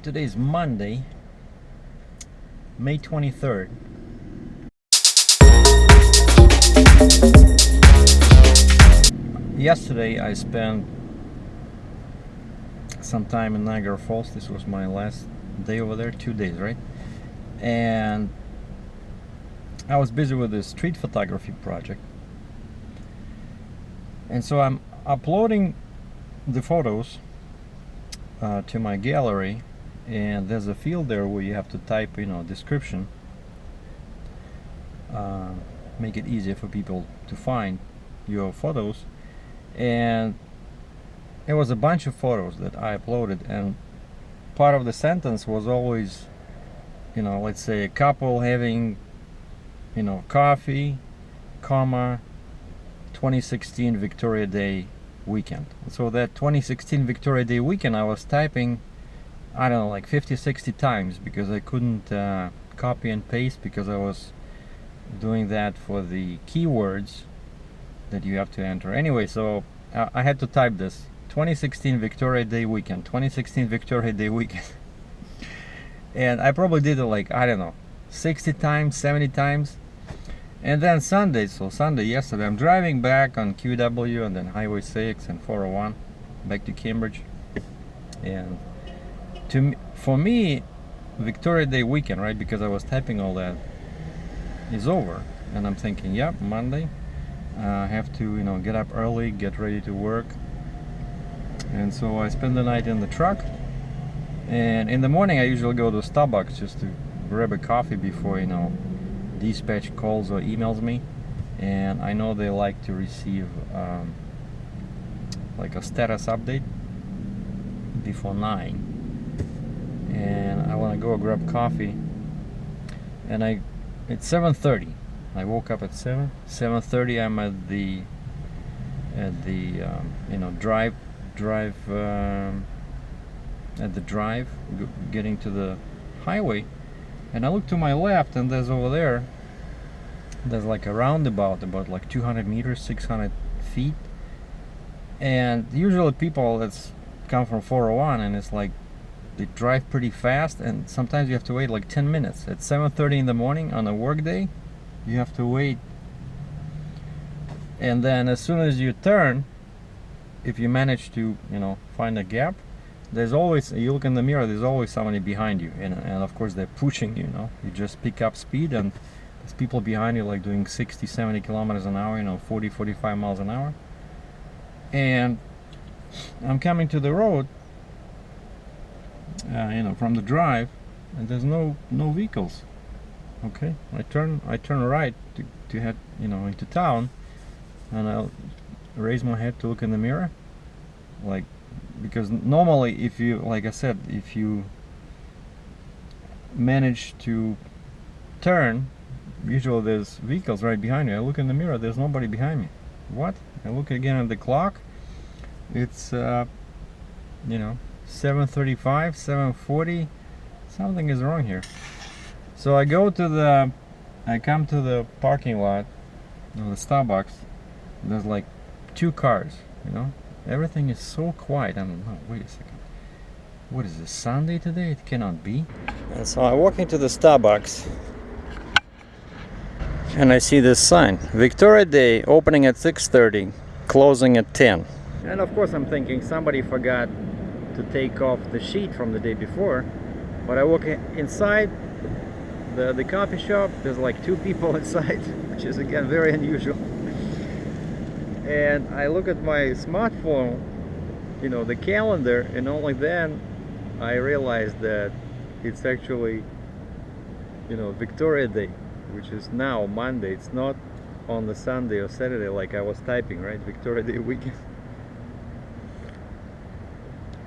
Today's Monday, May 23rd. Yesterday I spent some time in Niagara Falls. This was my last day over there, 2 days, right? And I was busy with this street photography project. And so I'm uploading the photos to my gallery, and there's a field there where you have to type, description, make it easier for people to find your photos. And it was a bunch of photos that I uploaded, and part of the sentence was always, let's say a couple having, coffee, comma, 2016 Victoria Day weekend. So that 2016 Victoria Day weekend I was typing, I don't know, like 50-60 times, because I couldn't copy and paste, because I was doing that for the keywords that you have to enter. Anyway, so I had to type this 2016 Victoria Day weekend, 2016 Victoria Day weekend. And I probably did it like, I don't know, 60 times, 70 times. And then Sunday, yesterday, I'm driving back on QW and then Highway 6 and 401 back to Cambridge. And for me, Victoria Day weekend, right, because I was typing all that, is over. And I'm thinking, yep, Monday, I have to, get up early, get ready to work. And so I spend the night in the truck. And in the morning, I usually go to Starbucks just to grab a coffee before, dispatch calls or emails me. And I know they like to receive like a status update before 9. And I want to go grab coffee. And it's 7:30. I woke up at 7:30. I'm at the drive, getting to the highway. And I look to my left, and there's like a roundabout about like 200 meters, 600 feet. And usually people that's come from 401, and it's like they drive pretty fast, and sometimes you have to wait like 10 minutes. At 7:30 in the morning on a work day, you have to wait. And then as soon as you turn, if you manage to, find a gap, there's always, you look in the mirror, there's always somebody behind you, and of course they're pushing you. You just pick up speed, and there's people behind you like doing 60-70 kilometers an hour, 40-45 miles an hour. And I'm coming to the road, from the drive, and there's no vehicles. Okay, I turn right to head into town, and I'll raise my head to look in the mirror, because normally, if you, like I said, if you manage to turn, usually there's vehicles right behind you. I look in the mirror, there's nobody behind me. What? I look again at the clock. It's 7:35, 7:40. Something is wrong here. So I come to the parking lot of the Starbucks. There's like 2 cars, Everything is so quiet. I'm like, wait a second. What is this, Sunday today? It cannot be. And so I walk into the Starbucks, and I see this sign: Victoria Day, opening at 6:30, closing at 10. And of course I'm thinking somebody forgot to take off the sheet from the day before. But I walk inside the coffee shop. There's like 2 people inside, which is again very unusual. And I look at my smartphone, the calendar, and only then I realized that it's actually, Victoria Day, which is now Monday. It's not on the Sunday or Saturday like I was typing, right? Victoria Day weekend.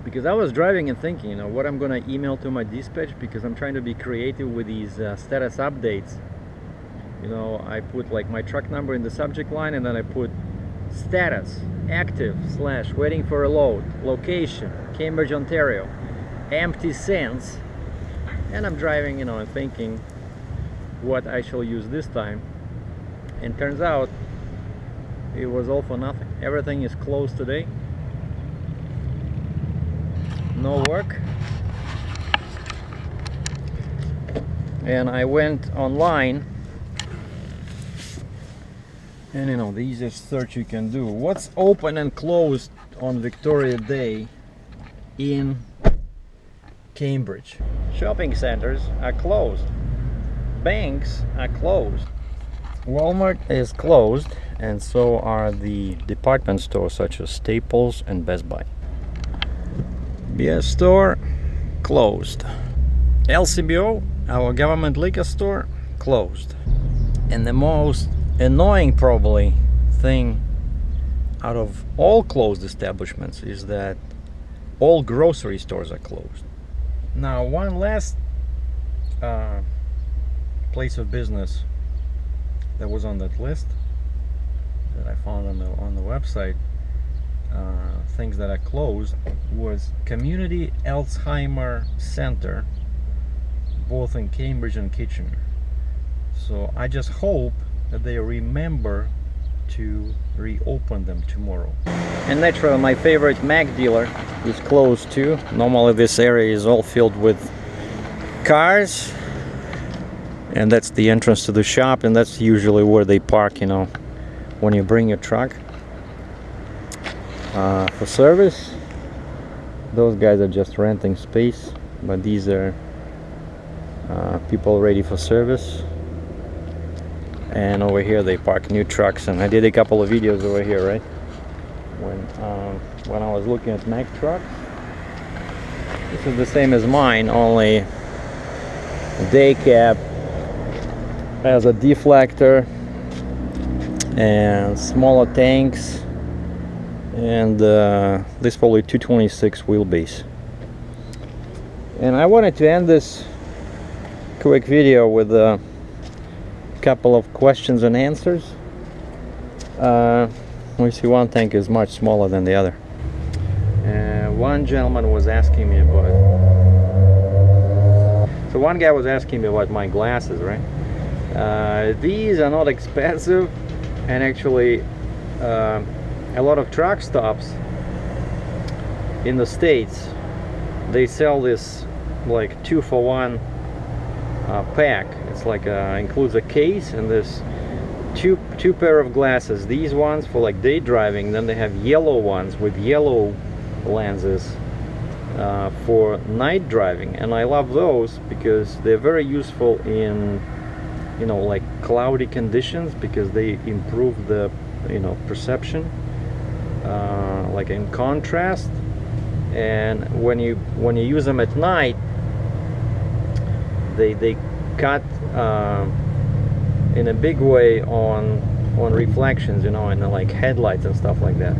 Because I was driving and thinking, what I'm gonna email to my dispatch, because I'm trying to be creative with these status updates. I put like my truck number in the subject line, and then I put status active / waiting for a load, location Cambridge, Ontario, empty since. And I'm driving, and thinking what I shall use this time, and turns out it was all for nothing. Everything is closed today, no work. and I went online, and you know, the easiest search you can do: what's open and closed on Victoria Day in Cambridge? Shopping centers are closed, banks are closed, Walmart is closed, and so are the department stores such as Staples and Best Buy. BS store closed. LCBO, our government liquor store, closed. And the most annoying probably thing out of all closed establishments is that all grocery stores are closed. Now, one last place of business that was on that list that I found on the website, things that are closed, was Community Alzheimer Center, both in Cambridge and Kitchener. So I just hope that they remember to reopen them tomorrow. And naturally, my favorite Mac dealer is closed too. Normally this area is all filled with cars, and that's the entrance to the shop, and that's usually where they park, you know, when you bring your truck for service. Those guys are just renting space, but these are people ready for service. And over here they park new trucks, and I did a couple of videos over here, right, when I was looking at Mack trucks. This is the same as mine, only day cab has a deflector and smaller tanks, and this probably 226 wheelbase. And I wanted to end this quick video with a couple of questions and answers. We see one tank is much smaller than the other. One gentleman was asking me about, so one guy was asking me about my glasses, right? These are not expensive, and actually a lot of truck stops in the States, they sell this like 2-for-1 pack. It's like includes a case and this two pair of glasses. These ones for like day driving, then they have yellow ones with yellow lenses for night driving, and I love those because they're very useful in, you know, like cloudy conditions, because they improve the, you know, perception, like in contrast. And when you use them at night, they cut in a big way on reflections, you know, and like headlights and stuff like that.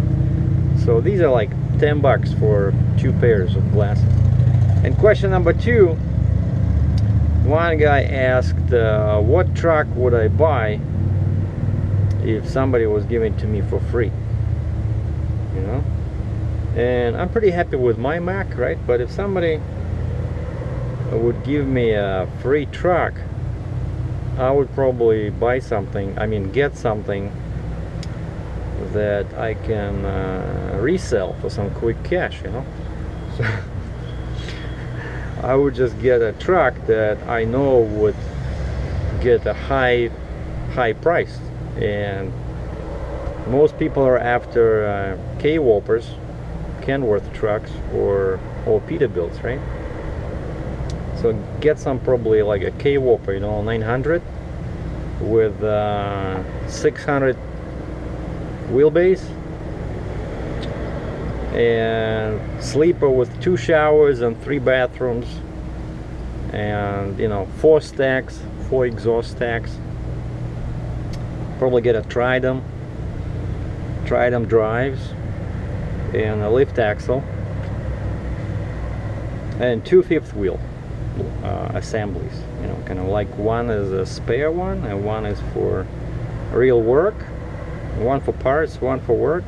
So these are like $10 for 2 pairs of glasses. And question number 2, one guy asked, what truck would I buy if somebody was giving it to me for free, you know? And I'm pretty happy with my Mac, right? But if somebody would give me a free truck, I would probably buy something, I mean get something that I can resell for some quick cash, you know? So I would just get a truck that I know would get a high price. And most people are after K-Whoppers, Kenworth trucks, or Peterbilts, right? So get some probably like a K-Whopper, you know, 900 with 600 wheelbase, and sleeper with 2 showers and 3 bathrooms, and, you know, 4 stacks, 4 exhaust stacks. Probably get a Tridem drives and a lift axle and 2 fifth wheel assemblies, you know, kind of like one is a spare one and one is for real work, one for parts, one for work.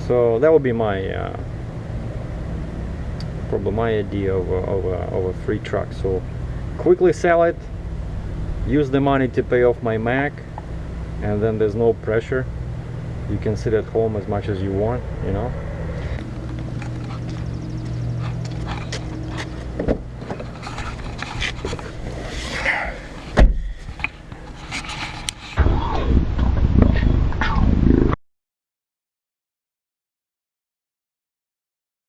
So that would be my probably my idea of a free truck. So quickly sell it, use the money to pay off my Mac, and then there's no pressure. You can sit at home as much as you want, you know.